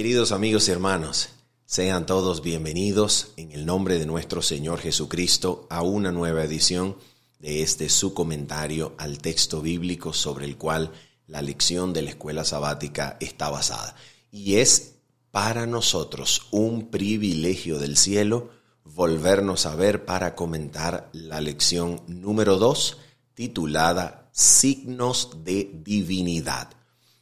Queridos amigos y hermanos, sean todos bienvenidos en el nombre de nuestro Señor Jesucristo a una nueva edición de este su comentario al texto bíblico sobre el cual la lección de la escuela sabática está basada. Y es para nosotros un privilegio del cielo volvernos a ver para comentar la lección número 2 titulada Signos de Divinidad,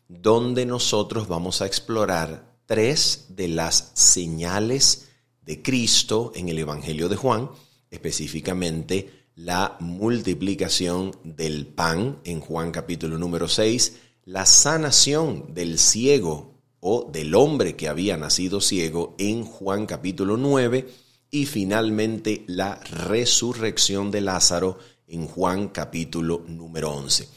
donde nosotros vamos a explorar 3 de las señales de Cristo en el Evangelio de Juan, específicamente la multiplicación del pan en Juan capítulo número 6, la sanación del ciego o del hombre que había nacido ciego en Juan capítulo 9 y finalmente la resurrección de Lázaro en Juan capítulo número 11.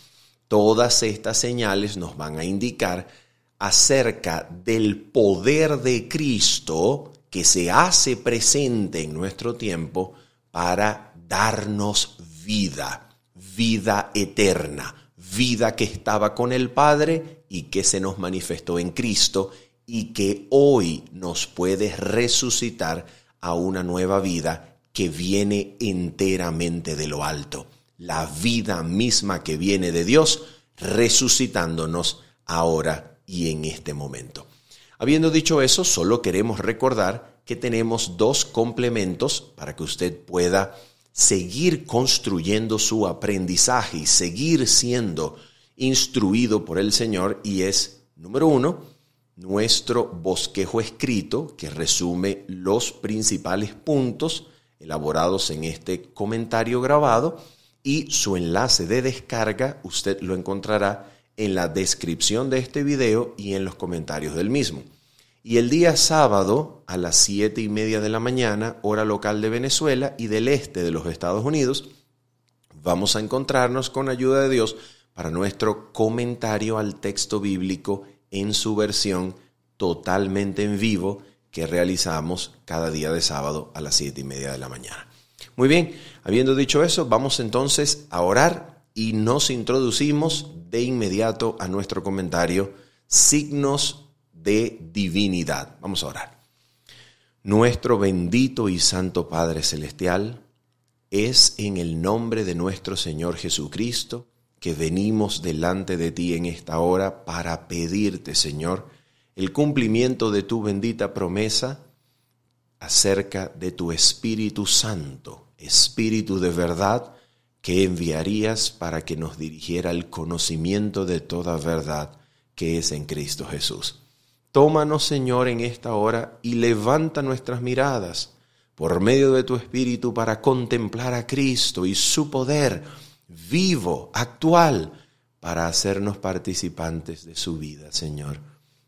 Todas estas señales nos van a indicar acerca del poder de Cristo que se hace presente en nuestro tiempo para darnos vida eterna, vida que estaba con el Padre y que se nos manifestó en Cristo y que hoy nos puede resucitar a una nueva vida que viene enteramente de lo alto. La vida misma que viene de Dios resucitándonos ahora y en este momento. Habiendo dicho eso, solo queremos recordar que tenemos 2 complementos para que usted pueda seguir construyendo su aprendizaje y seguir siendo instruido por el Señor, y es, número 1, nuestro bosquejo escrito que resume los principales puntos elaborados en este comentario grabado, y su enlace de descarga usted lo encontrará en la descripción de este video y en los comentarios del mismo. Y el día sábado a las 7:30 de la mañana, hora local de Venezuela y del este de los Estados Unidos, vamos a encontrarnos con ayuda de Dios para nuestro comentario al texto bíblico en su versión totalmente en vivo que realizamos cada día de sábado a las 7:30 de la mañana. Muy bien, habiendo dicho eso, vamos entonces a orar y nos introducimos de inmediato a nuestro comentario, Signos de Divinidad. Vamos a orar. Nuestro bendito y santo Padre Celestial, es en el nombre de nuestro Señor Jesucristo que venimos delante de ti en esta hora para pedirte, Señor, el cumplimiento de tu bendita promesa acerca de tu Espíritu Santo, Espíritu de verdad, que enviarías para que nos dirigiera al conocimiento de toda verdad que es en Cristo Jesús. Tómanos, Señor, en esta hora y levanta nuestras miradas por medio de tu Espíritu para contemplar a Cristo y su poder vivo, actual, para hacernos participantes de su vida, Señor.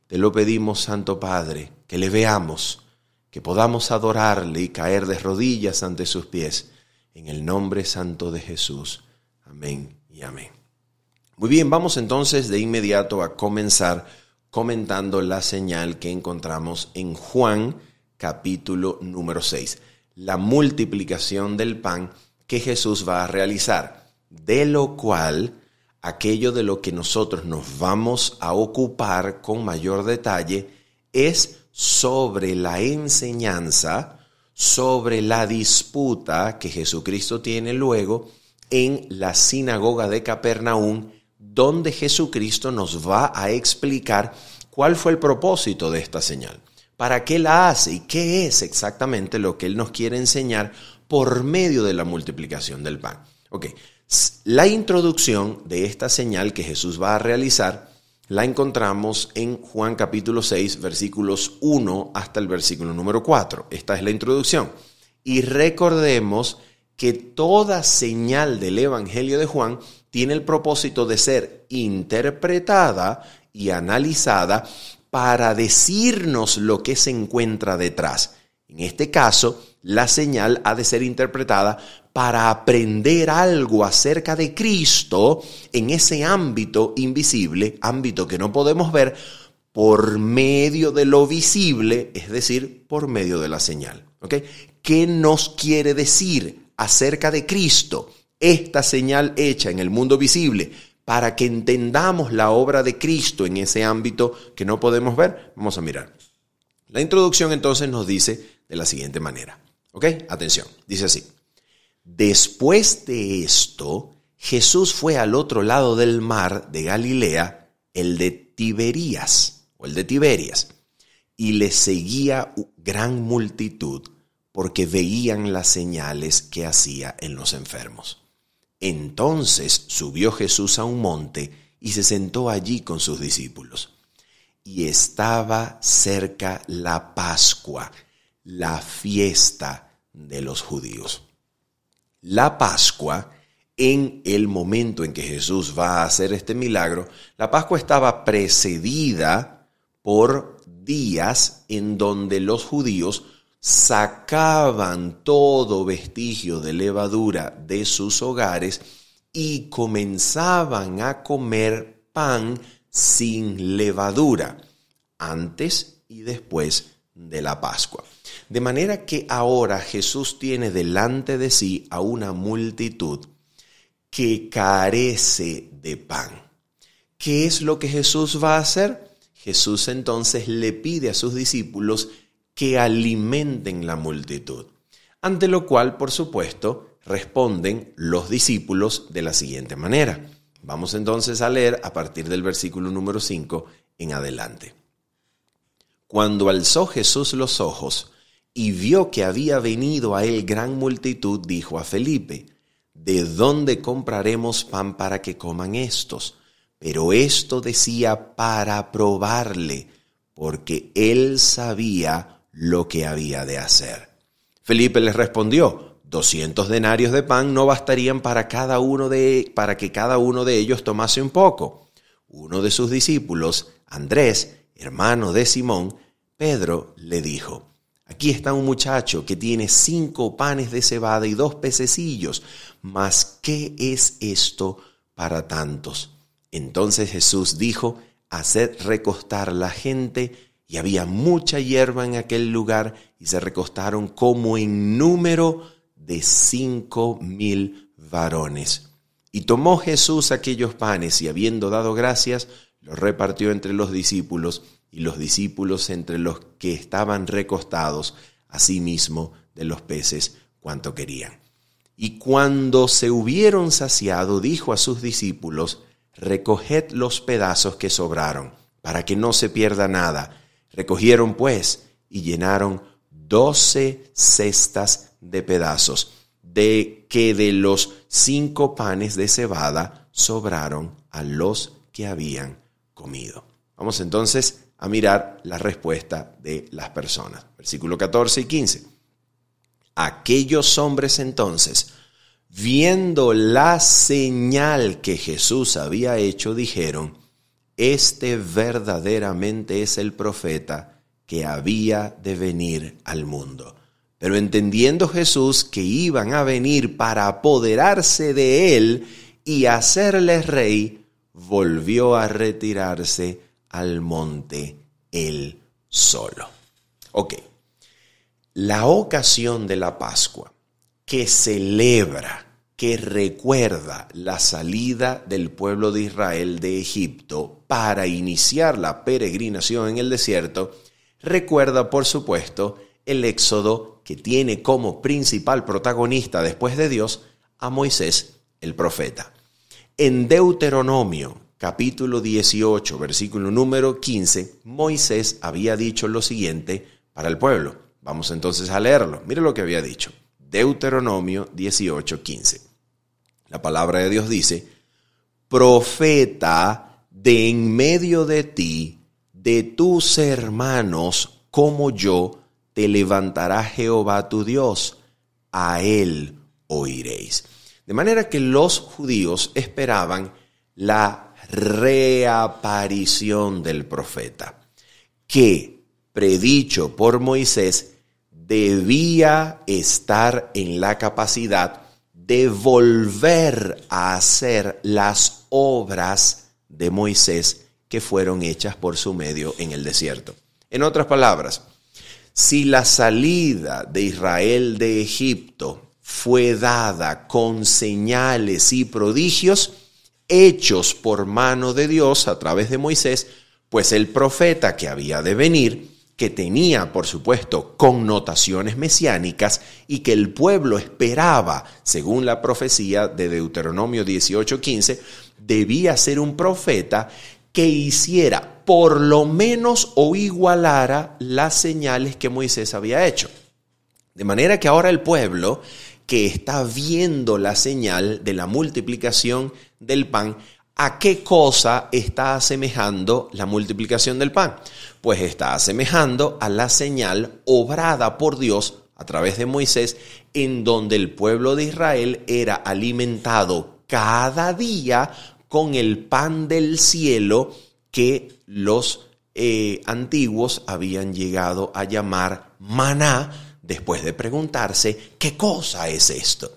Te lo pedimos, Santo Padre, que le veamos, que podamos adorarle y caer de rodillas ante sus pies, en el nombre santo de Jesús. Amén y amén. Muy bien, vamos entonces de inmediato a comenzar comentando la señal que encontramos en Juan capítulo número 6. La multiplicación del pan que Jesús va a realizar, de lo cual aquello de lo que nosotros nos vamos a ocupar con mayor detalle es sobre la enseñanza, sobre la disputa que Jesucristo tiene luego en la sinagoga de Capernaum, donde Jesucristo nos va a explicar cuál fue el propósito de esta señal, para qué la hace y qué es exactamente lo que Él nos quiere enseñar por medio de la multiplicación del pan. Ok, la introducción de esta señal que Jesús va a realizar la encontramos en Juan capítulo 6, versículos 1 hasta el versículo número 4. Esta es la introducción. Y recordemos que toda señal del Evangelio de Juan tiene el propósito de ser interpretada y analizada para decirnos lo que se encuentra detrás. En este caso, la señal ha de ser interpretada para aprender algo acerca de Cristo en ese ámbito invisible, ámbito que no podemos ver, por medio de lo visible, es decir, por medio de la señal. ¿Okay? ¿Qué nos quiere decir acerca de Cristo esta señal hecha en el mundo visible para que entendamos la obra de Cristo en ese ámbito que no podemos ver? Vamos a mirar. La introducción entonces nos dice de la siguiente manera. ¿Ok? Atención, dice así. Después de esto, Jesús fue al otro lado del mar de Galilea, el de Tiberias, y le seguía gran multitud porque veían las señales que hacía en los enfermos. Entonces subió Jesús a un monte y se sentó allí con sus discípulos. Y estaba cerca la Pascua, la fiesta de los judíos. La Pascua, en el momento en que Jesús va a hacer este milagro, la Pascua estaba precedida por días en donde los judíos sacaban todo vestigio de levadura de sus hogares y comenzaban a comer pan sin levadura, antes y después de la Pascua. De manera que ahora Jesús tiene delante de sí a una multitud que carece de pan. ¿Qué es lo que Jesús va a hacer? Jesús entonces le pide a sus discípulos que alimenten la multitud. Ante lo cual, por supuesto, responden los discípulos de la siguiente manera. Vamos entonces a leer a partir del versículo número 5 en adelante. Cuando alzó Jesús los ojos y vio que había venido a él gran multitud, dijo a Felipe: ¿de dónde compraremos pan para que coman estos? Pero esto decía para probarle, porque él sabía lo que había de hacer. Felipe les respondió: 200 denarios de pan no bastarían para que cada uno de ellos tomase un poco. Uno de sus discípulos, Andrés, hermano de Simón, Pedro, le dijo: aquí está un muchacho que tiene 5 panes de cebada y 2 pececillos, mas ¿qué es esto para tantos? Entonces Jesús dijo: haced recostar la gente. Y había mucha hierba en aquel lugar, y se recostaron como en número de 5,000 varones. Y tomó Jesús aquellos panes, y habiendo dado gracias, los repartió entre los discípulos, y los discípulos entre los que estaban recostados, asimismo de los peces cuanto querían. Y cuando se hubieron saciado, dijo a sus discípulos: recoged los pedazos que sobraron, para que no se pierda nada. Recogieron pues y llenaron 12 cestas de pedazos, de que de los 5 panes de cebada sobraron a los que habían comido. Vamos entonces a mirar la respuesta de las personas. Versículo 14 y 15. Aquellos hombres entonces, viendo la señal que Jesús había hecho, dijeron: este verdaderamente es el profeta que había de venir al mundo. Pero entendiendo Jesús que iban a venir para apoderarse de él y hacerle rey, volvió a retirarse al monte él solo. Ok, la ocasión de la Pascua que celebra, que recuerda la salida del pueblo de Israel de Egipto para iniciar la peregrinación en el desierto, recuerda, por supuesto, el éxodo que tiene como principal protagonista después de Dios a Moisés, el profeta. En Deuteronomio, capítulo 18, versículo número 15, Moisés había dicho lo siguiente para el pueblo. Vamos entonces a leerlo. Mire lo que había dicho. Deuteronomio 18, 15. La palabra de Dios dice: profeta de en medio de ti, de tus hermanos como yo, te levantará Jehová tu Dios, a él oiréis. De manera que los judíos esperaban la reaparición del profeta, que, predicho por Moisés, debía estar en la capacidad de volver a hacer las obras de Moisés que fueron hechas por su medio en el desierto. En otras palabras, si la salida de Israel de Egipto fue dada con señales y prodigios hechos por mano de Dios a través de Moisés, pues el profeta que había de venir que tenía, por supuesto, connotaciones mesiánicas y que el pueblo esperaba, según la profecía de Deuteronomio 18:15, debía ser un profeta que hiciera por lo menos o igualara las señales que Moisés había hecho. De manera que ahora el pueblo que está viendo la señal de la multiplicación del pan, ¿a qué cosa está asemejando la multiplicación del pan? Pues está asemejando a la señal obrada por Dios a través de Moisés, en donde el pueblo de Israel era alimentado cada día con el pan del cielo que los antiguos habían llegado a llamar maná, después de preguntarse, ¿qué cosa es esto?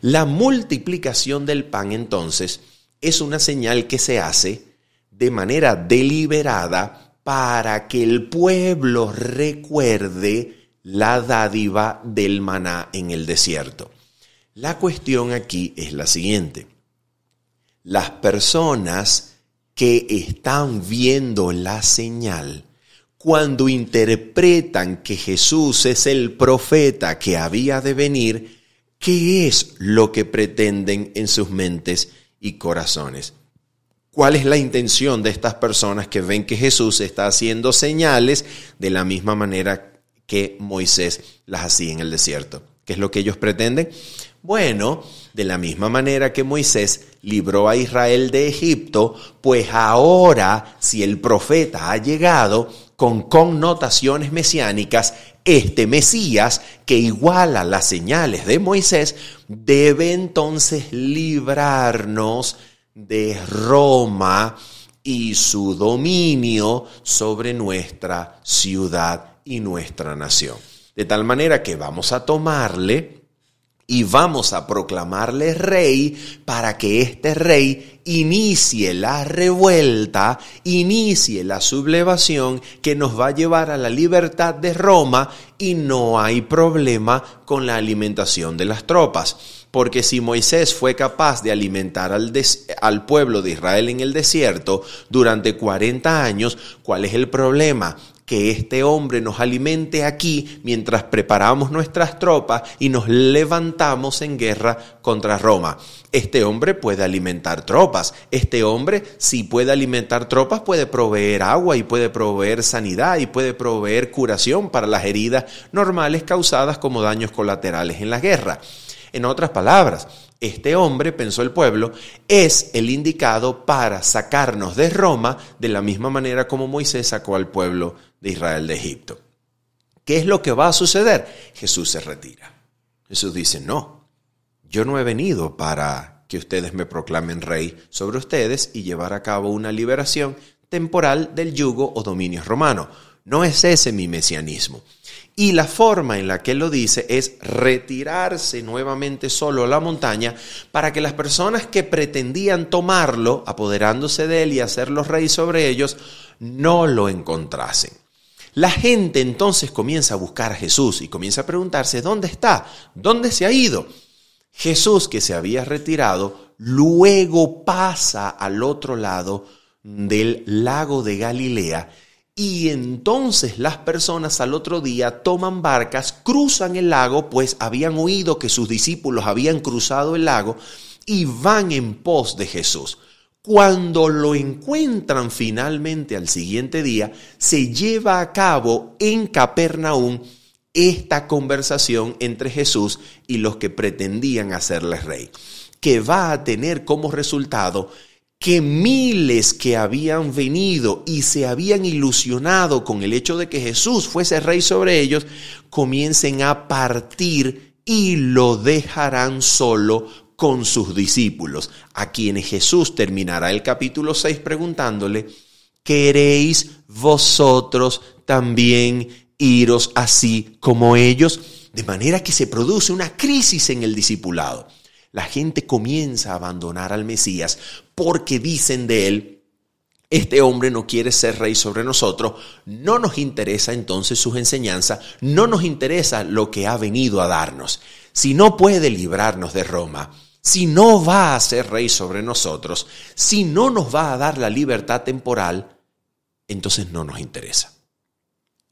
La multiplicación del pan, entonces, es una señal que se hace de manera deliberada para que el pueblo recuerde la dádiva del maná en el desierto. La cuestión aquí es la siguiente. Las personas que están viendo la señal, cuando interpretan que Jesús es el profeta que había de venir, ¿qué es lo que pretenden en sus mentes y corazones? ¿Cuál es la intención de estas personas que ven que Jesús está haciendo señales de la misma manera que Moisés las hacía en el desierto? ¿Qué es lo que ellos pretenden? Bueno, de la misma manera que Moisés libró a Israel de Egipto, pues ahora, si el profeta ha llegado con connotaciones mesiánicas, este Mesías, que iguala las señales de Moisés, debe entonces librarnos de Roma y su dominio sobre nuestra ciudad y nuestra nación. De tal manera que vamos a tomarle y vamos a proclamarle rey para que este rey inicie la revuelta, inicie la sublevación que nos va a llevar a la libertad de Roma, y no hay problema con la alimentación de las tropas. Porque si Moisés fue capaz de alimentar al pueblo de Israel en el desierto durante 40 años, ¿cuál es el problema? Que este hombre nos alimente aquí mientras preparamos nuestras tropas y nos levantamos en guerra contra Roma. Este hombre puede alimentar tropas. Este hombre, si puede alimentar tropas, puede proveer agua y puede proveer sanidad y puede proveer curación para las heridas normales causadas como daños colaterales en la guerra. En otras palabras, este hombre, pensó el pueblo, es el indicado para sacarnos de Roma de la misma manera como Moisés sacó al pueblo de Israel de Egipto. ¿Qué es lo que va a suceder? Jesús se retira. Jesús dice, no, yo no he venido para que ustedes me proclamen rey sobre ustedes y llevar a cabo una liberación temporal del yugo o dominio romano. No es ese mi mesianismo. Y la forma en la que él lo dice es retirarse nuevamente solo a la montaña para que las personas que pretendían tomarlo, apoderándose de él y hacerlo rey sobre ellos, no lo encontrasen. La gente entonces comienza a buscar a Jesús y comienza a preguntarse, ¿dónde está? ¿Dónde se ha ido? Jesús, que se había retirado, luego pasa al otro lado del lago de Galilea. Y entonces las personas al otro día toman barcas, cruzan el lago, pues habían oído que sus discípulos habían cruzado el lago, y van en pos de Jesús. Cuando lo encuentran finalmente al siguiente día, se lleva a cabo en Capernaum esta conversación entre Jesús y los que pretendían hacerle rey, que va a tener como resultado que miles que habían venido y se habían ilusionado con el hecho de que Jesús fuese rey sobre ellos, comiencen a partir y lo dejarán solo con sus discípulos, a quienes Jesús terminará el capítulo 6 preguntándole, ¿queréis vosotros también iros así como ellos? De manera que se produce una crisis en el discipulado. La gente comienza a abandonar al Mesías porque dicen de él, este hombre no quiere ser rey sobre nosotros, no nos interesa entonces sus enseñanzas, no nos interesa lo que ha venido a darnos. Si no puede librarnos de Roma, si no va a ser rey sobre nosotros, si no nos va a dar la libertad temporal, entonces no nos interesa.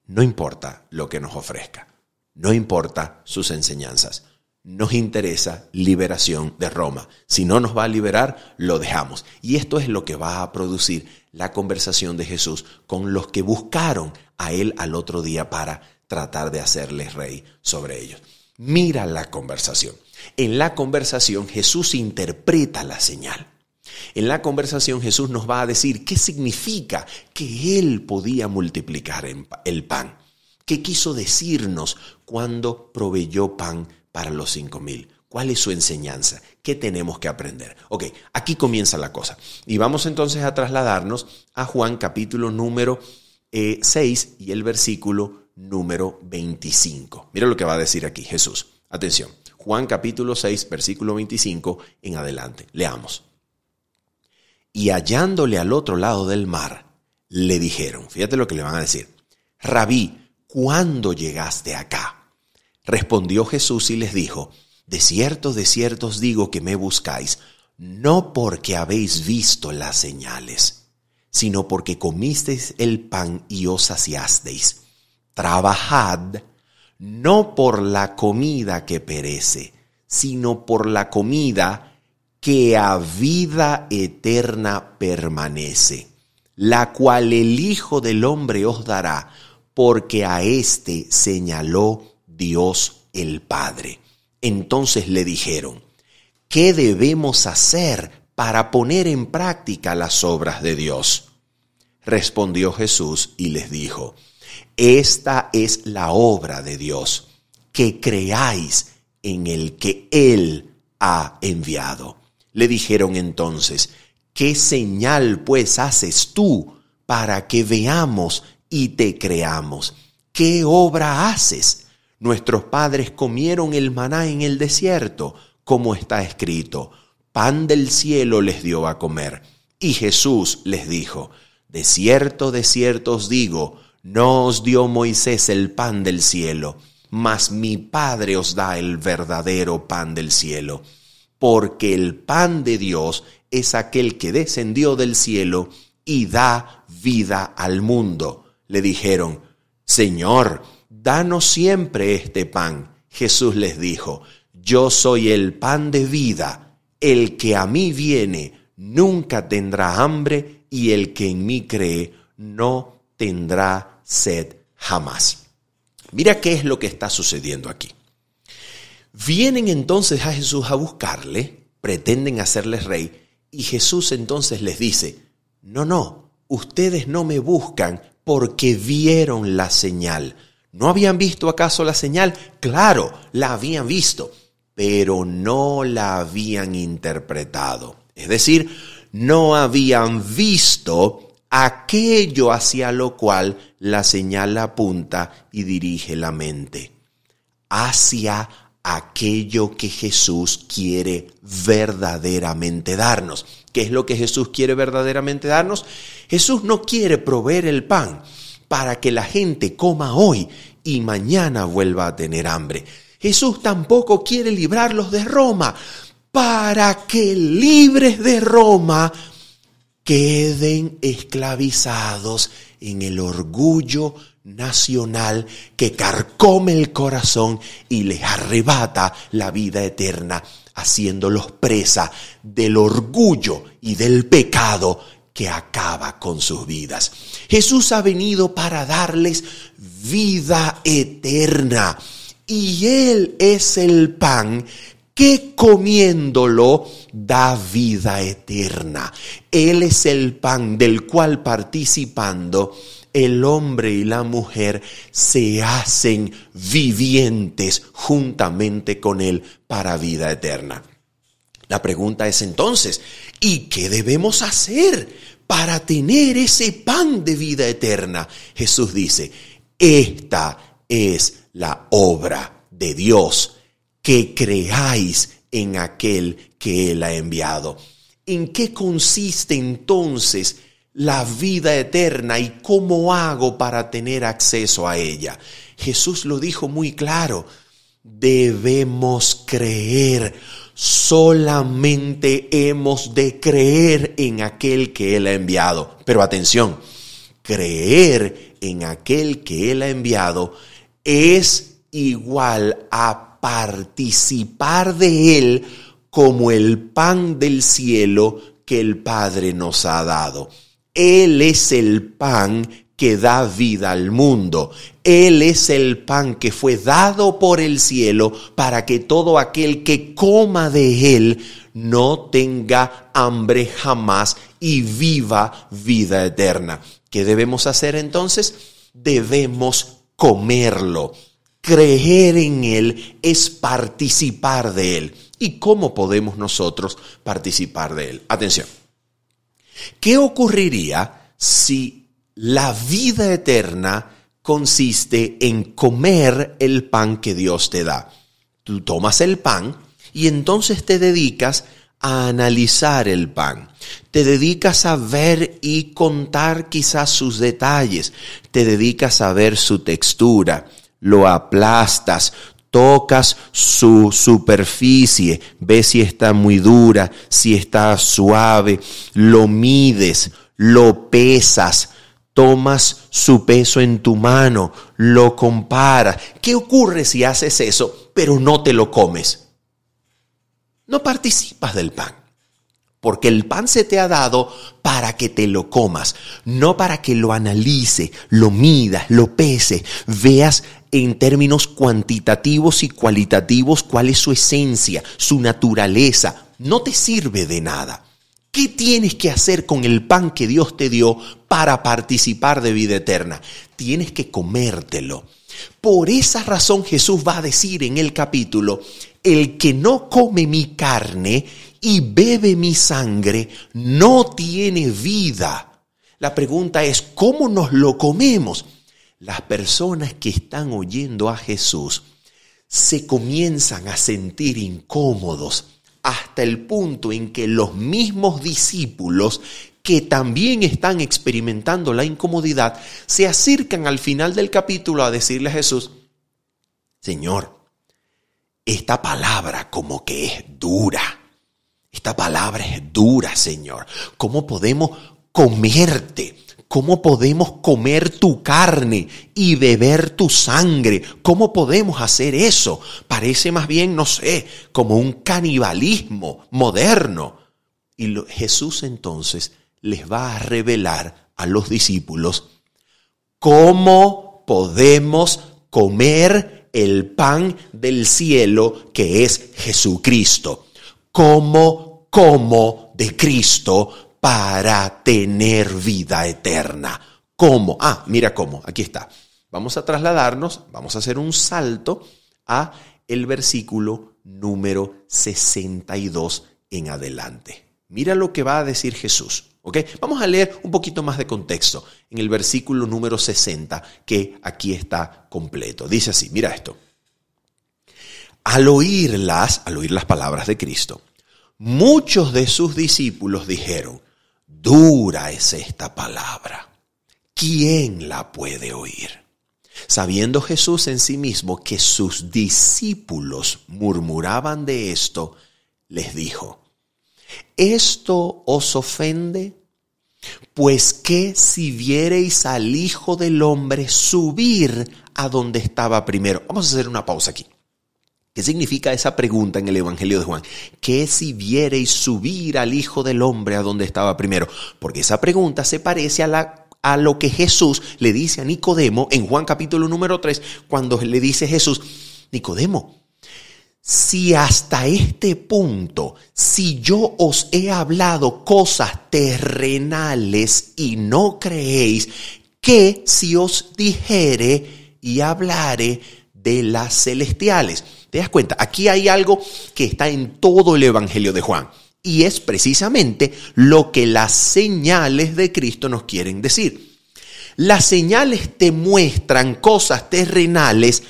no importa lo que nos ofrezca, no importa sus enseñanzas. Nos interesa liberación de Roma. Si no nos va a liberar, lo dejamos. Y esto es lo que va a producir la conversación de Jesús con los que buscaron a él al otro día para tratar de hacerles rey sobre ellos. Mira la conversación. En la conversación Jesús interpreta la señal. En la conversación Jesús nos va a decir qué significa que él podía multiplicar el pan. ¿Qué quiso decirnos cuando proveyó pan para los 5,000? ¿Cuál es su enseñanza? ¿Qué tenemos que aprender? Ok, aquí comienza la cosa. Y vamos entonces a trasladarnos a Juan capítulo número 6 y el versículo número 25. Mira lo que va a decir aquí Jesús. Atención, Juan capítulo 6, versículo 25 en adelante. Leamos. Y hallándole al otro lado del mar, le dijeron, fíjate lo que le van a decir, Rabí, ¿cuándo llegaste acá? Respondió Jesús y les dijo, de cierto os digo que me buscáis, no porque habéis visto las señales, sino porque comisteis el pan y os saciasteis. Trabajad, no por la comida que perece, sino por la comida que a vida eterna permanece, la cual el Hijo del Hombre os dará, porque a éste señaló Dios el Padre. Entonces le dijeron, ¿qué debemos hacer para poner en práctica las obras de Dios? Respondió Jesús y les dijo, esta es la obra de Dios, que creáis en el que Él ha enviado. Le dijeron entonces, ¿qué señal pues haces tú para que veamos y te creamos? ¿Qué obra haces? Nuestros padres comieron el maná en el desierto, como está escrito, pan del cielo les dio a comer. Y Jesús les dijo, de cierto os digo, no os dio Moisés el pan del cielo, mas mi Padre os da el verdadero pan del cielo. Porque el pan de Dios es aquel que descendió del cielo y da vida al mundo. Le dijeron, Señor, danos siempre este pan. Jesús les dijo, yo soy el pan de vida. El que a mí viene nunca tendrá hambre y el que en mí cree no tendrá sed jamás. Mira qué es lo que está sucediendo aquí. Vienen entonces a Jesús a buscarle, pretenden hacerles rey, y Jesús entonces les dice, no, ustedes no me buscan porque vieron la señal. ¿No habían visto acaso la señal? Claro, la habían visto, pero no la habían interpretado. Es decir, no habían visto aquello hacia lo cual la señal apunta y dirige la mente. Hacia aquello que Jesús quiere verdaderamente darnos. ¿Qué es lo que Jesús quiere verdaderamente darnos? Jesús no quiere proveer el pan para que la gente coma hoy y mañana vuelva a tener hambre. Jesús tampoco quiere librarlos de Roma para que libres de Roma queden esclavizados en el orgullo nacional que carcome el corazón y les arrebata la vida eterna, haciéndolos presa del orgullo y del pecado que acaba con sus vidas. Jesús ha venido para darles vida eterna y Él es el pan que comiéndolo da vida eterna. Él es el pan del cual participando el hombre y la mujer se hacen vivientes juntamente con Él para vida eterna. La pregunta es entonces, ¿y qué debemos hacer para tener ese pan de vida eterna? Jesús dice, esta es la obra de Dios, que creáis en aquel que Él ha enviado. ¿En qué consiste entonces la vida eterna y cómo hago para tener acceso a ella? Jesús lo dijo muy claro, debemos creer, solamente hemos de creer en aquel que Él ha enviado. Pero atención, creer en aquel que Él ha enviado es igual a participar de Él como el pan del cielo que el Padre nos ha dado. Él es el pan que da vida al mundo. Él es el pan que fue dado por el cielo para que todo aquel que coma de Él no tenga hambre jamás y viva vida eterna. ¿Qué debemos hacer entonces? Debemos comerlo. Creer en Él es participar de Él. ¿Y cómo podemos nosotros participar de Él? Atención. ¿Qué ocurriría si la vida eterna consiste en comer el pan que Dios te da? Tú tomas el pan y entonces te dedicas a analizar el pan. Te dedicas a ver y contar quizás sus detalles. Te dedicas a ver su textura. Lo aplastas, tocas su superficie, ves si está muy dura, si está suave, lo mides, lo pesas, tomas su peso en tu mano, lo comparas. ¿Qué ocurre si haces eso, pero no te lo comes? No participas del pan. Porque el pan se te ha dado para que te lo comas, no para que lo analice, lo midas, lo pese, veas en términos cuantitativos y cualitativos cuál es su esencia, su naturaleza. No te sirve de nada. ¿Qué tienes que hacer con el pan que Dios te dio para participar de vida eterna? Tienes que comértelo. Por esa razón Jesús va a decir en el capítulo, el que no come mi carne y bebe mi sangre no tiene vida. La pregunta es, ¿cómo nos lo comemos? Las personas que están oyendo a Jesús se comienzan a sentir incómodos hasta el punto en que los mismos discípulos que también están experimentando la incomodidad se acercan al final del capítulo a decirle a Jesús, Señor, esta palabra como que es dura. Esta palabra es dura, Señor. ¿Cómo podemos comerte? ¿Cómo podemos comer tu carne y beber tu sangre? ¿Cómo podemos hacer eso? Parece más bien, no sé, como un canibalismo moderno. Y Jesús entonces les va a revelar a los discípulos cómo podemos comer el pan del cielo que es Jesucristo. ¿Cómo como de Cristo para tener vida eterna? ¿Cómo? Mira cómo, aquí está. Vamos a trasladarnos, vamos a hacer un salto a el versículo número 62 en adelante. Mira lo que va a decir Jesús, ¿ok? Vamos a leer un poquito más de contexto en el versículo número 60, que aquí está completo. Dice así, mira esto. Al oír las palabras de Cristo, muchos de sus discípulos dijeron, dura es esta palabra, ¿quién la puede oír? Sabiendo Jesús en sí mismo que sus discípulos murmuraban de esto, les dijo, ¿esto os ofende? Pues que si viereis al Hijo del Hombre subir a donde estaba primero. Vamos a hacer una pausa aquí. ¿Qué significa esa pregunta en el Evangelio de Juan? ¿Qué si viereis subir al Hijo del Hombre a donde estaba primero? Porque esa pregunta se parece a lo que Jesús le dice a Nicodemo en Juan capítulo número 3, cuando le dice Jesús, Nicodemo, si hasta este punto, si yo os he hablado cosas terrenales y no creéis, ¿qué si os dijere y hablare de las celestiales? ¿Te das cuenta? Aquí hay algo que está en todo el Evangelio de Juan y es precisamente lo que las señales de Cristo nos quieren decir. Las señales te muestran cosas terrenales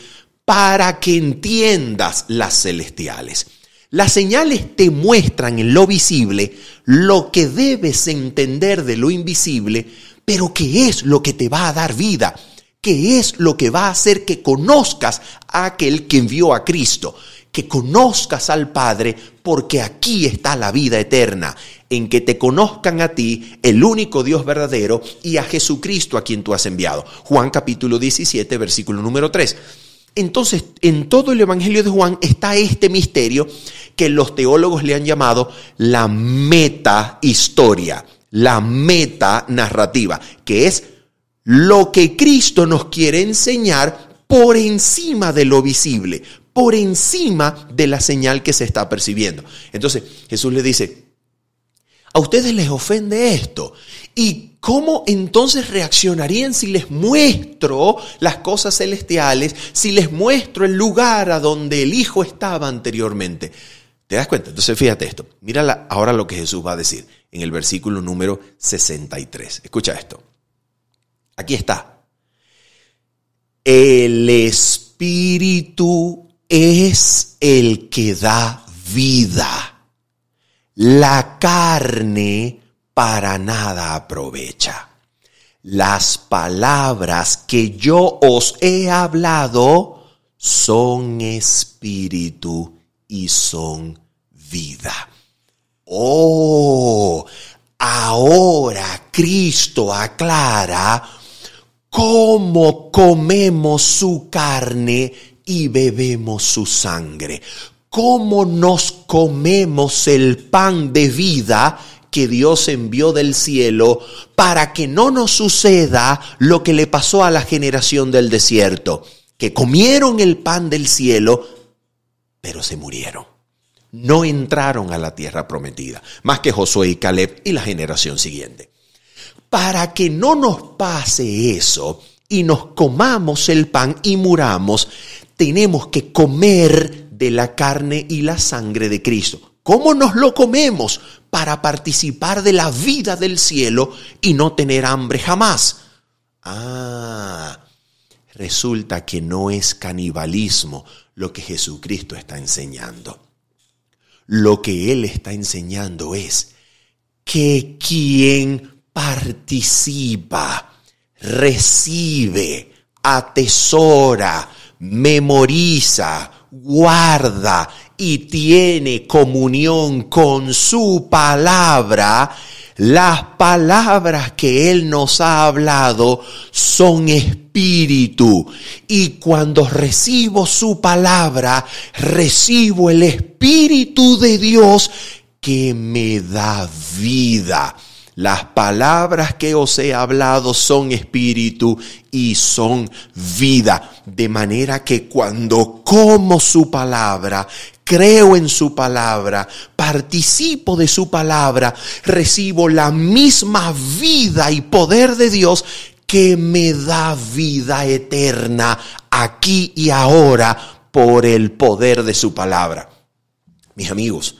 para que entiendas las celestiales. Las señales te muestran en lo visible lo que debes entender de lo invisible, pero ¿qué es lo que te va a dar vida? ¿Qué es lo que va a hacer que conozcas a aquel que envió a Cristo? que conozcas al Padre, porque aquí está la vida eterna, en que te conozcan a ti, el único Dios verdadero, y a Jesucristo a quien tú has enviado. Juan capítulo 17, versículo número 3. Entonces, en todo el Evangelio de Juan está este misterio que los teólogos le han llamado la meta-historia, la meta-narrativa, que es lo que Cristo nos quiere enseñar por encima de lo visible, por encima de la señal que se está percibiendo. Entonces, Jesús le dice, ¿a ustedes les ofende esto? ¿Y cómo entonces reaccionarían si les muestro las cosas celestiales, si les muestro el lugar a donde el Hijo estaba anteriormente? ¿Te das cuenta? Entonces fíjate esto. Mira ahora lo que Jesús va a decir en el versículo número 63. Escucha esto. Aquí está. El Espíritu es el que da vida. La carne para nada aprovecha. Las palabras que yo os he hablado son espíritu y son vida. Oh, ahora Cristo aclara cómo comemos su carne y bebemos su sangre. Cómo nos comemos el pan de vida que Dios envió del cielo para que no nos suceda lo que le pasó a la generación del desierto, que comieron el pan del cielo, pero se murieron. No entraron a la tierra prometida, más que Josué y Caleb y la generación siguiente. Para que no nos pase eso y nos comamos el pan y muramos, tenemos que comer de la carne y la sangre de Cristo. ¿Cómo nos lo comemos? Para participar de la vida del cielo y no tener hambre jamás. Resulta que no es canibalismo lo que Jesucristo está enseñando. Lo que Él está enseñando es que quien participa, recibe, atesora, memoriza, guarda y tiene comunión con su palabra, las palabras que Él nos ha hablado son espíritu. Y cuando recibo su palabra, recibo el Espíritu de Dios que me da vida. Las palabras que os he hablado son espíritu y son vida. De manera que cuando como su palabra, creo en su palabra, participo de su palabra, recibo la misma vida y poder de Dios que me da vida eterna aquí y ahora por el poder de su palabra. Mis amigos,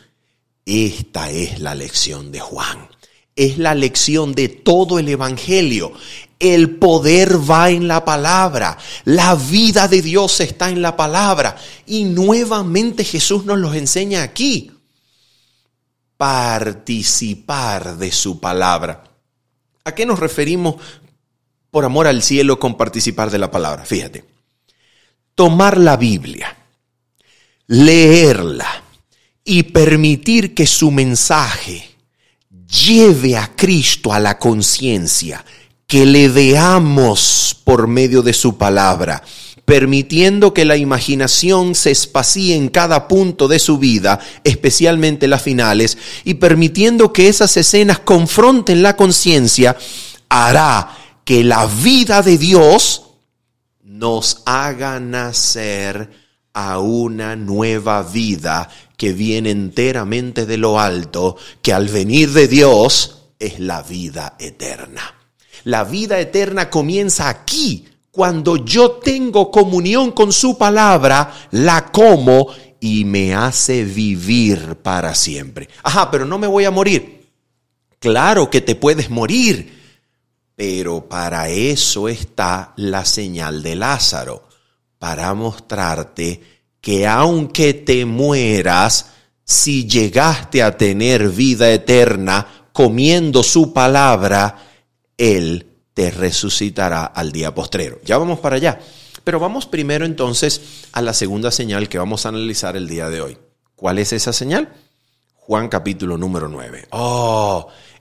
esta es la lección de Juan. Es la lección de todo el Evangelio. El poder va en la palabra. La vida de Dios está en la palabra. Y nuevamente Jesús nos los enseña aquí. Participar de su palabra. ¿A qué nos referimos por amor al cielo con participar de la palabra? Fíjate. Tomar la Biblia, leerla y permitir que su mensaje lleve a Cristo a la conciencia, que le veamos por medio de su palabra, permitiendo que la imaginación se espacie en cada punto de su vida, especialmente las finales, y permitiendo que esas escenas confronten la conciencia, hará que la vida de Dios nos haga nacer a una nueva vida que viene enteramente de lo alto, que al venir de Dios es la vida eterna. La vida eterna comienza aquí, cuando yo tengo comunión con su palabra, la como y me hace vivir para siempre. Pero no me voy a morir. Claro que te puedes morir, pero para eso está la señal de Lázaro, para mostrarte que aunque te mueras, si llegaste a tener vida eterna comiendo su palabra, Él te resucitará al día postrero. Ya vamos para allá. Pero vamos primero entonces a la segunda señal que vamos a analizar el día de hoy. ¿Cuál es esa señal? Juan capítulo número 9.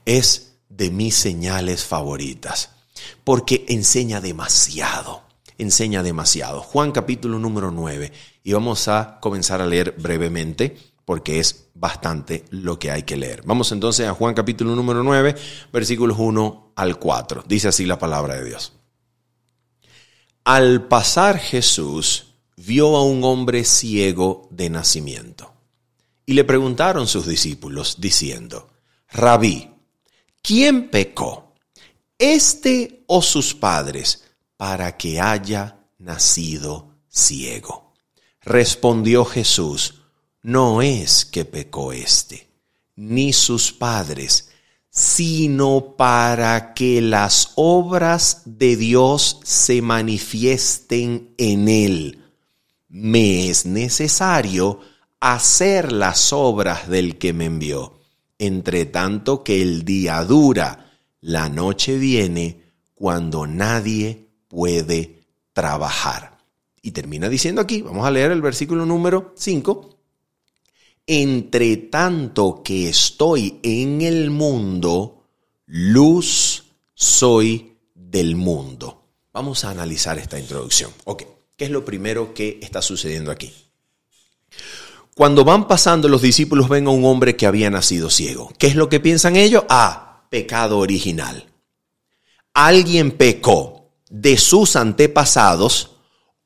Es de mis señales favoritas, porque enseña demasiado. Juan capítulo número 9. Y vamos a comenzar a leer brevemente, porque es bastante lo que hay que leer. Vamos entonces a Juan capítulo número 9, versículos 1 al 4. Dice así la palabra de Dios. Al pasar Jesús vio a un hombre ciego de nacimiento. Y le preguntaron sus discípulos, diciendo: Rabí, ¿quién pecó, este o sus padres, para que haya nacido ciego? Respondió Jesús: no es que pecó este, ni sus padres, sino para que las obras de Dios se manifiesten en él. Me es necesario hacer las obras del que me envió. Entre tanto que el día dura, la noche viene cuando nadie puede trabajar. Y termina diciendo aquí, vamos a leer el versículo número 5. Entre tanto que estoy en el mundo, luz soy del mundo. Vamos a analizar esta introducción. ¿Qué es lo primero que está sucediendo aquí? Cuando van pasando, los discípulos ven a un hombre que había nacido ciego. ¿Qué es lo que piensan ellos? Pecado original. Alguien pecó de sus antepasados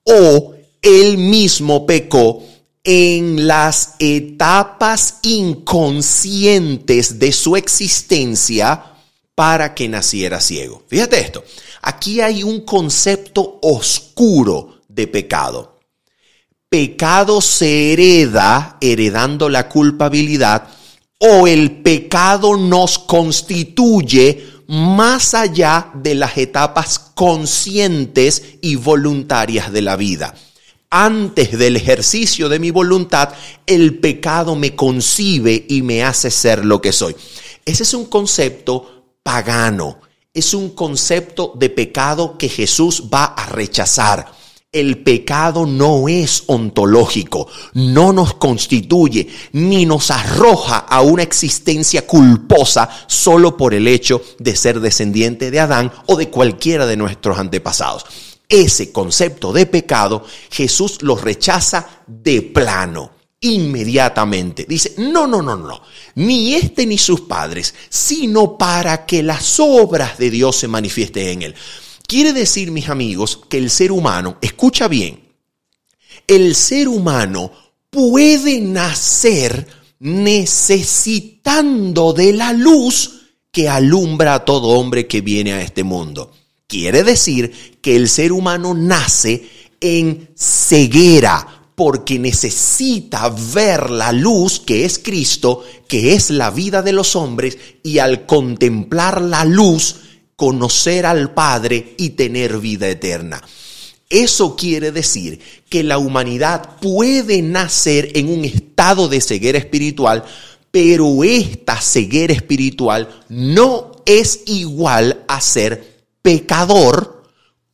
o él mismo pecó en las etapas inconscientes de su existencia para que naciera ciego. Fíjate esto, aquí hay un concepto oscuro de pecado. Pecado se hereda, heredando la culpabilidad, o el pecado nos constituye más allá de las etapas conscientes y voluntarias de la vida. Antes del ejercicio de mi voluntad, el pecado me concibe y me hace ser lo que soy. Ese es un concepto pagano, es un concepto de pecado que Jesús va a rechazar. El pecado no es ontológico, no nos constituye ni nos arroja a una existencia culposa solo por el hecho de ser descendiente de Adán o de cualquiera de nuestros antepasados. Ese concepto de pecado Jesús lo rechaza de plano, inmediatamente. Dice, no, ni este ni sus padres, sino para que las obras de Dios se manifiesten en él. Quiere decir, mis amigos, que el ser humano, escucha bien, el ser humano puede nacer necesitando de la luz que alumbra a todo hombre que viene a este mundo. Quiere decir que el ser humano nace en ceguera porque necesita ver la luz que es Cristo, que es la vida de los hombres, y al contemplar la luz, conocer al Padre y tener vida eterna. Eso quiere decir que la humanidad puede nacer en un estado de ceguera espiritual, pero esta ceguera espiritual no es igual a ser pecador,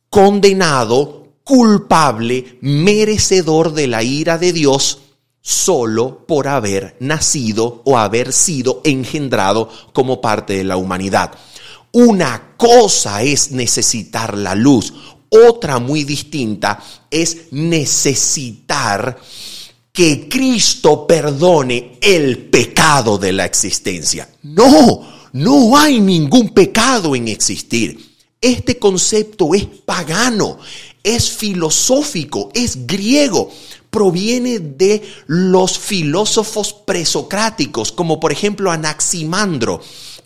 condenado, culpable, merecedor de la ira de Dios, solo por haber nacido o haber sido engendrado como parte de la humanidad. Una cosa es necesitar la luz, otra muy distinta es necesitar que Cristo perdone el pecado de la existencia. No hay ningún pecado en existir. Este concepto es pagano, es filosófico, es griego. Proviene de los filósofos presocráticos, como por ejemplo Anaximandro,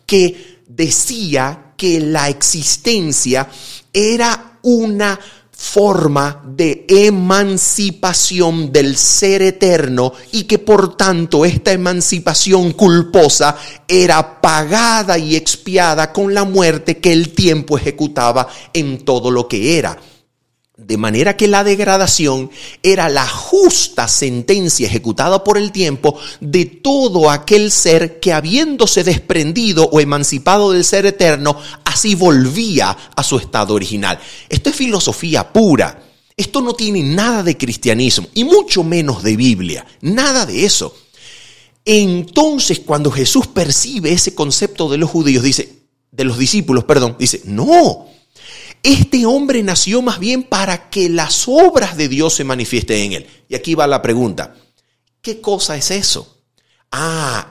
que decía que la existencia era una forma de emancipación del ser eterno y que por tanto esta emancipación culposa era pagada y expiada con la muerte que el tiempo ejecutaba en todo lo que era. De manera que la degradación era la justa sentencia ejecutada por el tiempo de todo aquel ser que, habiéndose desprendido o emancipado del ser eterno, así volvía a su estado original. Esto es filosofía pura. Esto no tiene nada de cristianismo y mucho menos de Biblia, nada de eso. Entonces, cuando Jesús percibe ese concepto de los judíos, de los discípulos, dice, no, este hombre nació más bien para que las obras de Dios se manifiesten en él. Y aquí va la pregunta, ¿qué cosa es eso?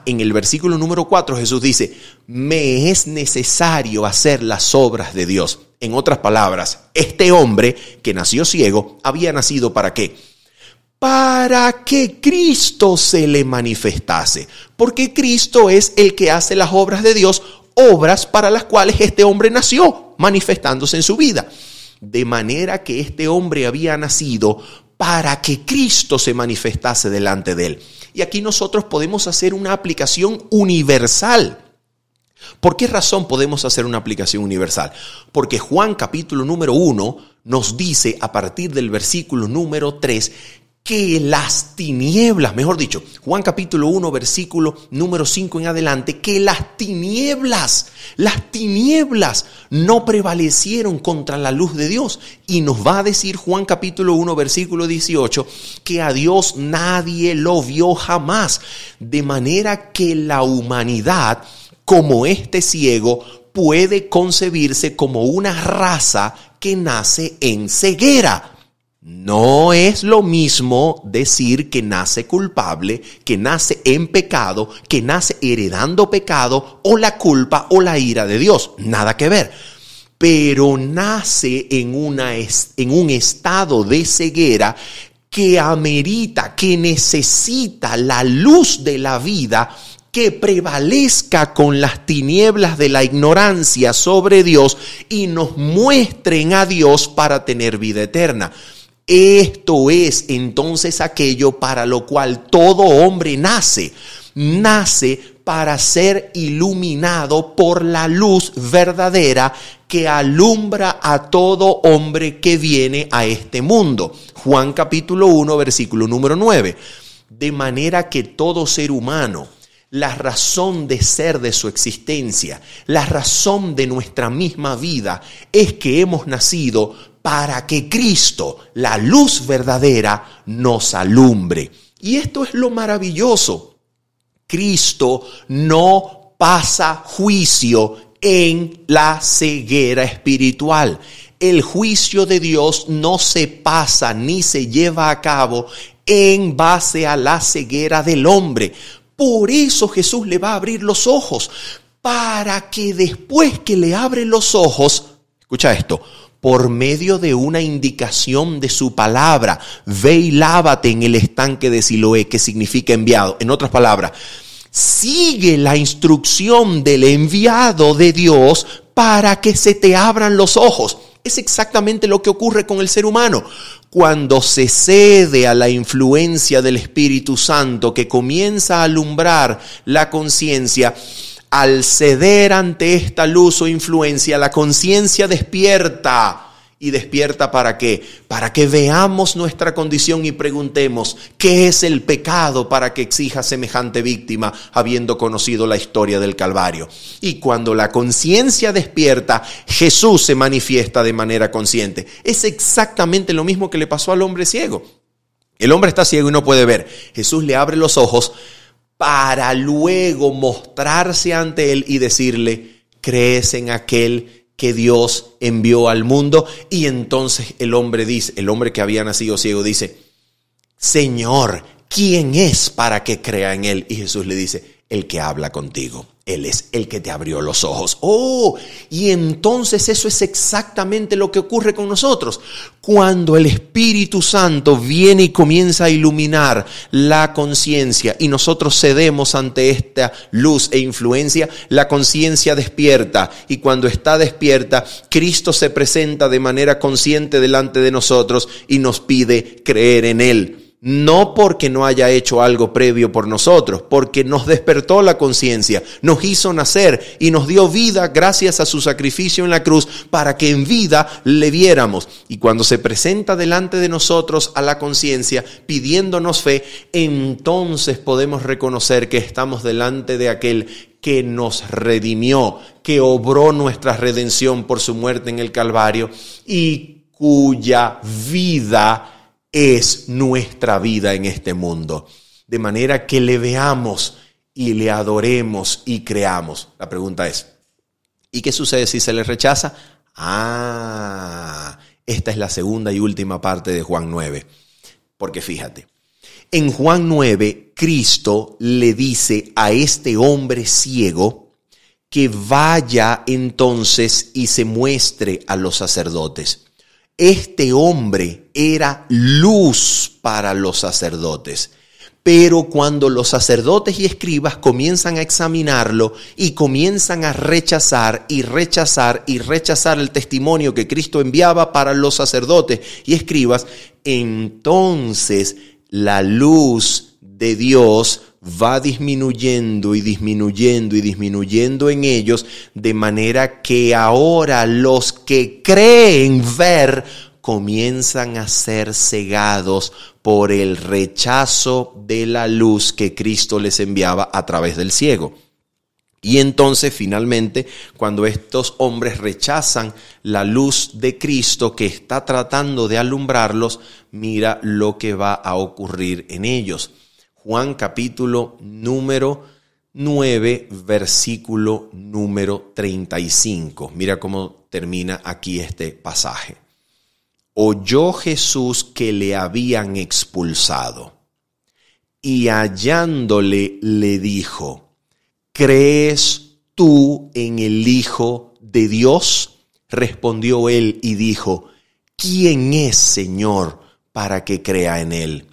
En el versículo número 4 Jesús dice, me es necesario hacer las obras de Dios. En otras palabras, este hombre que nació ciego, había nacido ¿para qué? Para que Cristo se le manifestase. Porque Cristo es el que hace las obras de Dios, obras para las cuales este hombre nació, manifestándose en su vida. De manera que este hombre había nacido para que Cristo se manifestase delante de él. Y aquí nosotros podemos hacer una aplicación universal. ¿Por qué razón podemos hacer una aplicación universal? Porque Juan capítulo número 1 nos dice a partir del versículo número 3 que las tinieblas, mejor dicho, Juan capítulo 1 versículo número 5 en adelante, que las tinieblas no prevalecieron contra la luz de Dios. Y nos va a decir Juan capítulo 1 versículo 18 que a Dios nadie lo vio jamás. De manera que la humanidad, como este ciego, puede concebirse como una raza que nace en ceguera. No es lo mismo decir que nace culpable, que nace en pecado, que nace heredando pecado o la culpa o la ira de Dios. Nada que ver. Pero nace en un estado de ceguera que amerita, que necesita la luz de la vida que prevalezca con las tinieblas de la ignorancia sobre Dios y nos muestren a Dios para tener vida eterna. Esto es entonces aquello para lo cual todo hombre nace para ser iluminado por la luz verdadera que alumbra a todo hombre que viene a este mundo. Juan capítulo 1, versículo número 9. De manera que todo ser humano, la razón de ser de su existencia, la razón de nuestra misma vida, es que hemos nacido para que Cristo, la luz verdadera, nos alumbre. Y esto es lo maravilloso. Cristo no pasa juicio en la ceguera espiritual. El juicio de Dios no se pasa ni se lleva a cabo en base a la ceguera del hombre. Por eso Jesús le va a abrir los ojos, para que después que le abre los ojos, escucha esto, por medio de una indicación de su palabra, ve y lávate en el estanque de Siloé, que significa enviado. En otras palabras, sigue la instrucción del enviado de Dios para que se te abran los ojos. Es exactamente lo que ocurre con el ser humano. Cuando se cede a la influencia del Espíritu Santo que comienza a alumbrar la conciencia, al ceder ante esta luz o influencia, la conciencia despierta. ¿Y despierta para qué? Para que veamos nuestra condición y preguntemos, ¿qué es el pecado para que exija semejante víctima habiendo conocido la historia del Calvario? Y cuando la conciencia despierta, Jesús se manifiesta de manera consciente. Es exactamente lo mismo que le pasó al hombre ciego. El hombre está ciego y no puede ver. Jesús le abre los ojos para luego mostrarse ante él y decirle, ¿crees en aquel que Dios envió al mundo? Y entonces el hombre que había nacido ciego dice, Señor, ¿quién es para que crea en él? Y Jesús le dice, el que habla contigo. Él es el que te abrió los ojos. Y entonces eso es exactamente lo que ocurre con nosotros. Cuando el Espíritu Santo viene y comienza a iluminar la conciencia y nosotros cedemos ante esta luz e influencia, la conciencia despierta. Y cuando está despierta, Cristo se presenta de manera consciente delante de nosotros y nos pide creer en Él. No porque no haya hecho algo previo por nosotros, porque nos despertó la conciencia, nos hizo nacer y nos dio vida gracias a su sacrificio en la cruz para que en vida le viéramos. Y cuando se presenta delante de nosotros a la conciencia pidiéndonos fe, entonces podemos reconocer que estamos delante de aquel que nos redimió, que obró nuestra redención por su muerte en el Calvario y cuya vida es nuestra vida en este mundo. De manera que le veamos y le adoremos y creamos. La pregunta es, ¿y qué sucede si se le rechaza? Esta es la segunda y última parte de Juan 9. Porque fíjate, en Juan 9, Cristo le dice a este hombre ciego que vaya entonces y se muestre a los sacerdotes. Este hombre era luz para los sacerdotes. Pero cuando los sacerdotes y escribas comienzan a examinarlo y comienzan a rechazar el testimonio que Cristo enviaba para los sacerdotes y escribas, entonces la luz de Dios va disminuyendo en ellos, de manera que ahora los que creen ver comienzan a ser cegados por el rechazo de la luz que Cristo les enviaba a través del ciego. Y entonces finalmente, cuando estos hombres rechazan la luz de Cristo que está tratando de alumbrarlos, mira lo que va a ocurrir en ellos. Juan capítulo número 9, versículo número 35. Mira cómo termina aquí este pasaje. Oyó Jesús que le habían expulsado y hallándole le dijo, ¿crees tú en el Hijo de Dios? Respondió él y dijo, ¿quién es, Señor, para que crea en él?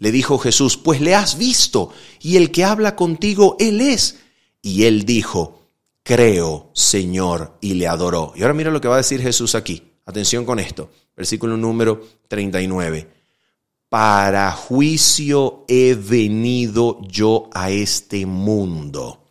Le dijo Jesús, pues le has visto y el que habla contigo, él es. Y él dijo, creo, Señor, y le adoró. Y ahora mira lo que va a decir Jesús aquí. Atención con esto, versículo número 39. Para juicio he venido yo a este mundo,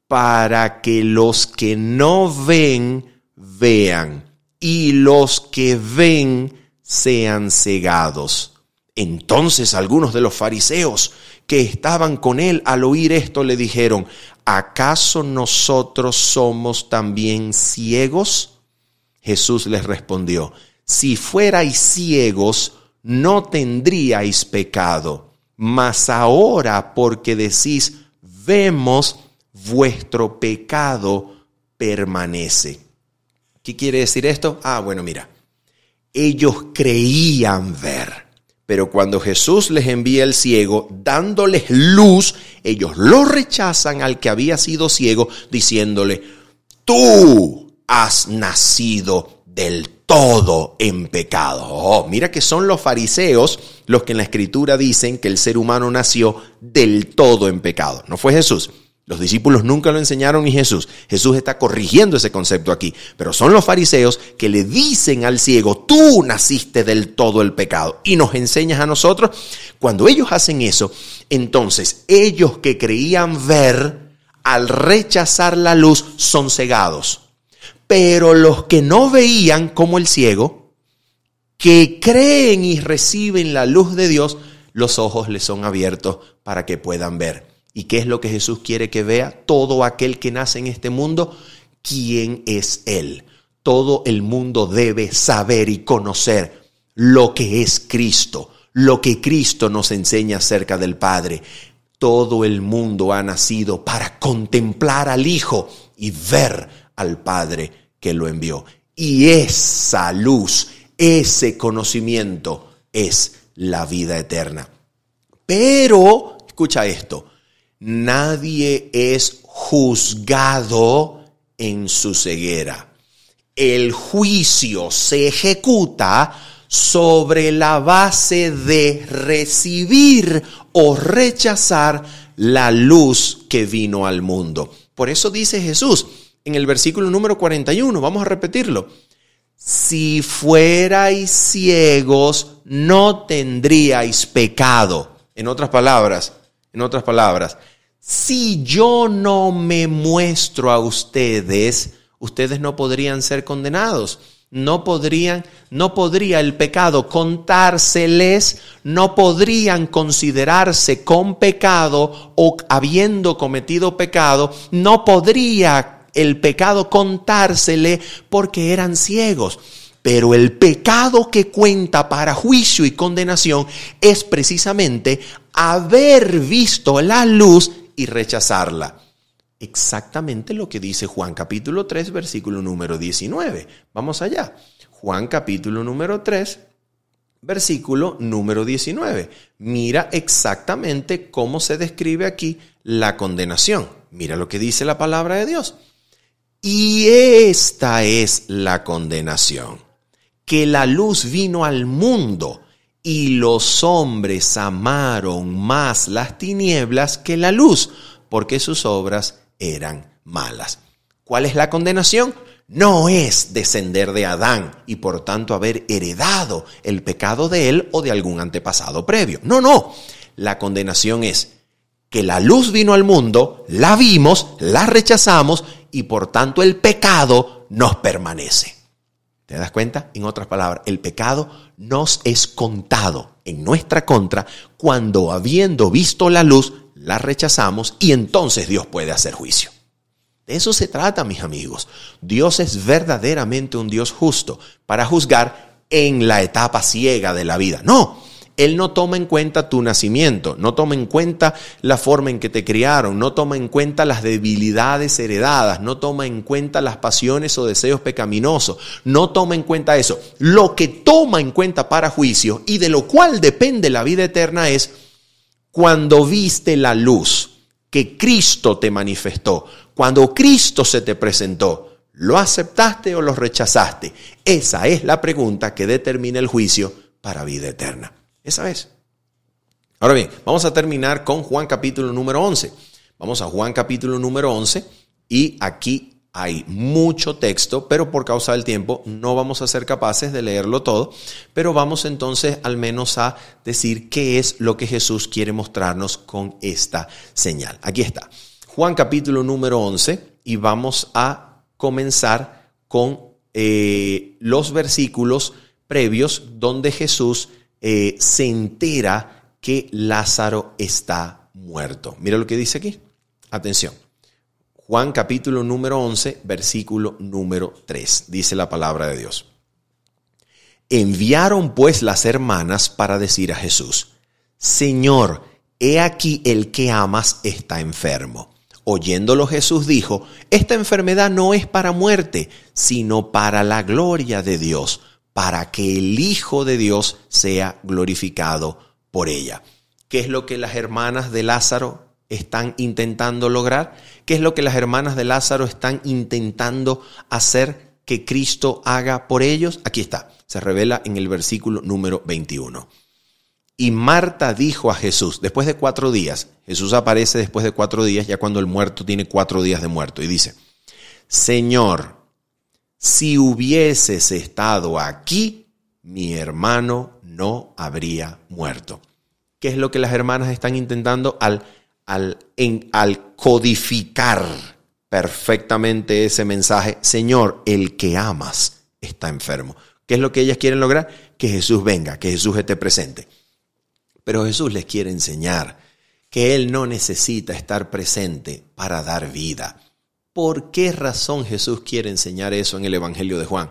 para que los que no ven, vean, y los que ven sean cegados. Entonces algunos de los fariseos que estaban con él al oír esto le dijeron, ¿acaso nosotros somos también ciegos? Jesús les respondió, si fuerais ciegos, no tendríais pecado, mas ahora porque decís, vemos, vuestro pecado permanece. ¿Qué quiere decir esto? Bueno, mira, ellos creían ver, pero cuando Jesús les envía el ciego, dándoles luz, ellos lo rechazan al que había sido ciego, diciéndole, tú has nacido del todo en pecado. Mira que son los fariseos los que en la Escritura dicen que el ser humano nació del todo en pecado. No fue Jesús. Los discípulos nunca lo enseñaron ni Jesús. Jesús está corrigiendo ese concepto aquí. Pero son los fariseos que le dicen al ciego, tú naciste del todo el pecado. Y nos enseñas a nosotros. Cuando ellos hacen eso, entonces ellos que creían ver, al rechazar la luz, son cegados. Pero los que no veían, como el ciego, que creen y reciben la luz de Dios, los ojos les son abiertos para que puedan ver. ¿Y qué es lo que Jesús quiere que vea? Todo aquel que nace en este mundo, ¿quién es Él? Todo el mundo debe saber y conocer lo que es Cristo, lo que Cristo nos enseña acerca del Padre. Todo el mundo ha nacido para contemplar al Hijo y ver al Padre que lo envió. Y esa luz, ese conocimiento es la vida eterna. Pero, escucha esto, nadie es juzgado en su ceguera. El juicio se ejecuta sobre la base de recibir o rechazar la luz que vino al mundo. Por eso dice Jesús en el versículo número 41, vamos a repetirlo. Si fuerais ciegos, no tendríais pecado. En otras palabras, si yo no me muestro a ustedes, ustedes no podrían ser condenados. No podría el pecado contárseles, no podrían considerarse con pecado o habiendo cometido pecado, no podría el pecado contársele porque eran ciegos. Pero el pecado que cuenta para juicio y condenación es precisamente haber visto la luz y rechazarla. Exactamente lo que dice Juan capítulo 3, versículo número 19. Vamos allá. Juan capítulo número 3, versículo número 19. Mira exactamente cómo se describe aquí la condenación. Mira lo que dice la palabra de Dios. Y esta es la condenación, que la luz vino al mundo y los hombres amaron más las tinieblas que la luz, porque sus obras eran malas. ¿Cuál es la condenación? No es descender de Adán y por tanto haber heredado el pecado de él o de algún antepasado previo. No. La condenación es que la luz vino al mundo, la vimos, la rechazamos y por tanto el pecado nos permanece. ¿Te das cuenta? En otras palabras, el pecado nos es contado en nuestra contra cuando habiendo visto la luz, la rechazamos y entonces Dios puede hacer juicio. De eso se trata, mis amigos. Dios es verdaderamente un Dios justo para juzgar en la etapa ciega de la vida. No, Él no toma en cuenta tu nacimiento, no toma en cuenta la forma en que te criaron, no toma en cuenta las debilidades heredadas, no toma en cuenta las pasiones o deseos pecaminosos, no toma en cuenta eso. Lo que toma en cuenta para juicio y de lo cual depende la vida eterna es cuando viste la luz que Cristo te manifestó, cuando Cristo se te presentó, ¿lo aceptaste o lo rechazaste? Esa es la pregunta que determina el juicio para vida eterna. Esa es. Ahora bien, vamos a terminar con Juan capítulo número 11. Vamos a Juan capítulo número 11 y aquí hay mucho texto, pero por causa del tiempo no vamos a ser capaces de leerlo todo, pero vamos entonces al menos a decir qué es lo que Jesús quiere mostrarnos con esta señal. Aquí está, Juan capítulo número 11 y vamos a comenzar con los versículos previos donde Jesús se entera que Lázaro está muerto. Mira lo que dice aquí. Atención. Juan capítulo número 11, versículo número 3. Dice la palabra de Dios. Enviaron pues las hermanas para decir a Jesús: Señor, he aquí el que amas está enfermo. Oyéndolo Jesús dijo: Esta enfermedad no es para muerte, sino para la gloria de Dios, para que el Hijo de Dios sea glorificado por ella. ¿Qué es lo que las hermanas de Lázaro están intentando lograr? ¿Qué es lo que las hermanas de Lázaro están intentando hacer que Cristo haga por ellos? Aquí está, se revela en el versículo número 21. Y Marta dijo a Jesús, después de 4 días, Jesús aparece después de 4 días, ya cuando el muerto tiene 4 días de muerto, y dice: Señor, si hubieses estado aquí, mi hermano no habría muerto. ¿Qué es lo que las hermanas están intentando al codificar perfectamente ese mensaje? Señor, el que amas está enfermo. ¿Qué es lo que ellas quieren lograr? Que Jesús venga, que Jesús esté presente. Pero Jesús les quiere enseñar que Él no necesita estar presente para dar vida. ¿Por qué razón Jesús quiere enseñar eso en el Evangelio de Juan?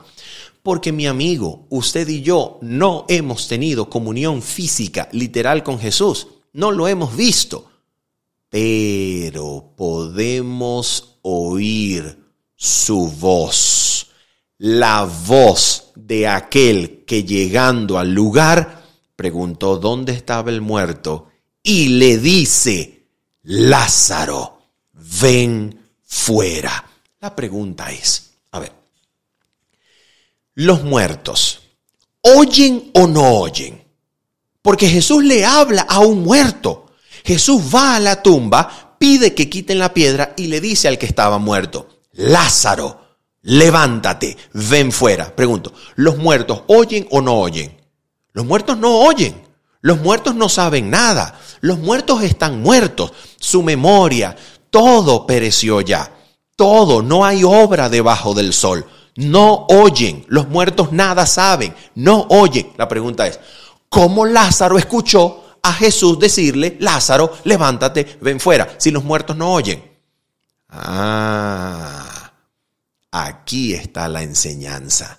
Porque, mi amigo, usted y yo no hemos tenido comunión física, literal, con Jesús. No lo hemos visto. Pero podemos oír su voz, la voz de aquel que llegando al lugar preguntó dónde estaba el muerto y le dice: Lázaro, ven fuera. La pregunta es, a ver, ¿los muertos oyen o no oyen? Porque Jesús le habla a un muerto. Jesús va a la tumba, pide que quiten la piedra y le dice al que estaba muerto: Lázaro, levántate, ven fuera. Pregunto, ¿los muertos oyen o no oyen? Los muertos no oyen. Los muertos no saben nada. Los muertos están muertos. Su memoria, todo pereció ya. Todo, no hay obra debajo del sol. No oyen. Los muertos nada saben. No oyen. La pregunta es, ¿cómo Lázaro escuchó a Jesús decirle: Lázaro, levántate, ven fuera, si los muertos no oyen? Aquí está la enseñanza.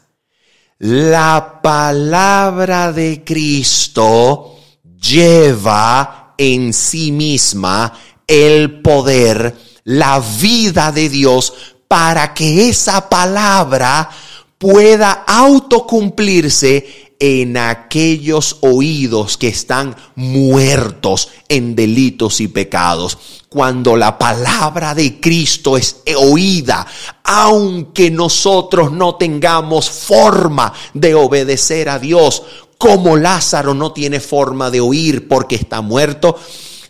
La palabra de Cristo lleva en sí misma el poder, la vida de Dios, para que esa palabra pueda autocumplirse en aquellos oídos que están muertos en delitos y pecados. Cuando la palabra de Cristo es oída, aunque nosotros no tengamos forma de obedecer a Dios, como Lázaro no tiene forma de oír porque está muerto,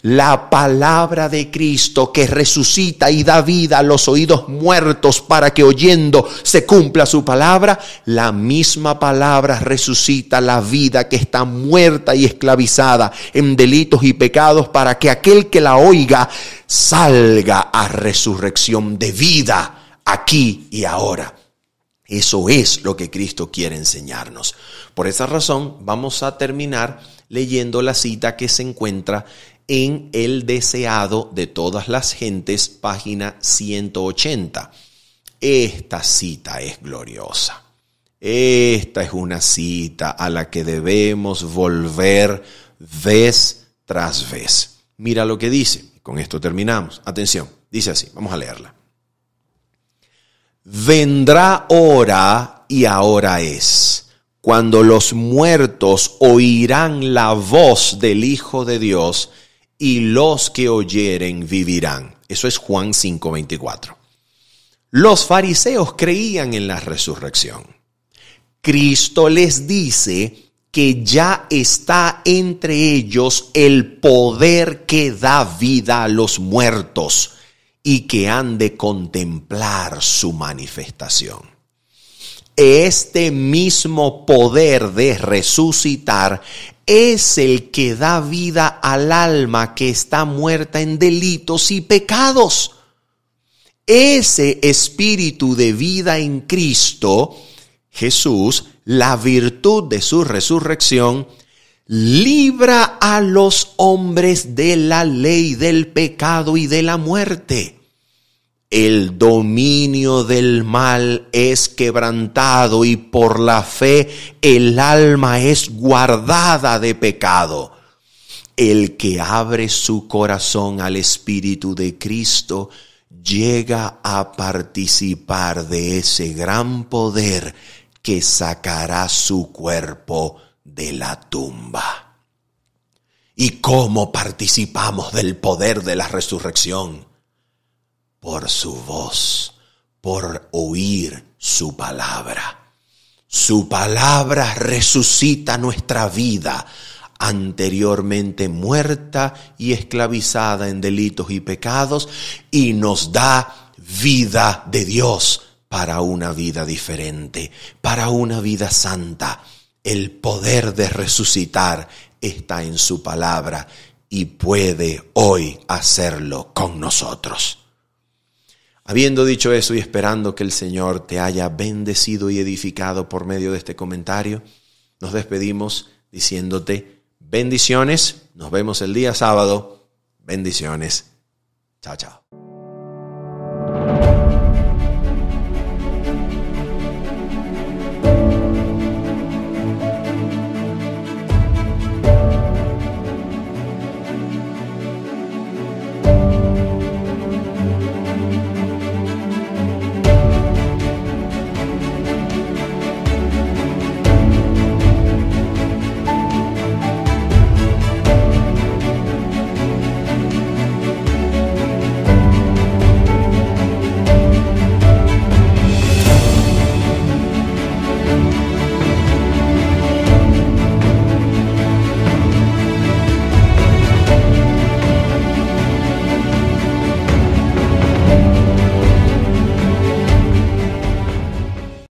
la palabra de Cristo que resucita y da vida a los oídos muertos para que oyendo se cumpla su palabra, la misma palabra resucita la vida que está muerta y esclavizada en delitos y pecados para que aquel que la oiga salga a resurrección de vida aquí y ahora. Eso es lo que Cristo quiere enseñarnos. Por esa razón vamos a terminar leyendo la cita que se encuentra en El deseado de todas las gentes, página 180. Esta cita es gloriosa. Esta es una cita a la que debemos volver vez tras vez. Mira lo que dice. Con esto terminamos. Atención, dice así, vamos a leerla. Vendrá hora y ahora es, cuando los muertos oirán la voz del Hijo de Dios, y los que oyeren vivirán. Eso es Juan 5:24. Los fariseos creían en la resurrección. Cristo les dice que ya está entre ellos el poder que da vida a los muertos y que han de contemplar su manifestación. Este mismo poder de resucitar es el que da vida al alma que está muerta en delitos y pecados. Ese espíritu de vida en Cristo, Jesús, la virtud de su resurrección, libra a los hombres de la ley del pecado y de la muerte. El dominio del mal es quebrantado y por la fe el alma es guardada de pecado. El que abre su corazón al Espíritu de Cristo llega a participar de ese gran poder que sacará su cuerpo de la tumba. ¿Y cómo participamos del poder de la resurrección? Por su voz, por oír su palabra. Su palabra resucita nuestra vida, anteriormente muerta y esclavizada en delitos y pecados, y nos da vida de Dios para una vida diferente, para una vida santa. El poder de resucitar está en su palabra y puede hoy hacerlo con nosotros. Habiendo dicho eso y esperando que el Señor te haya bendecido y edificado por medio de este comentario, nos despedimos diciéndote bendiciones. Nos vemos el día sábado. Bendiciones. Chao, chao.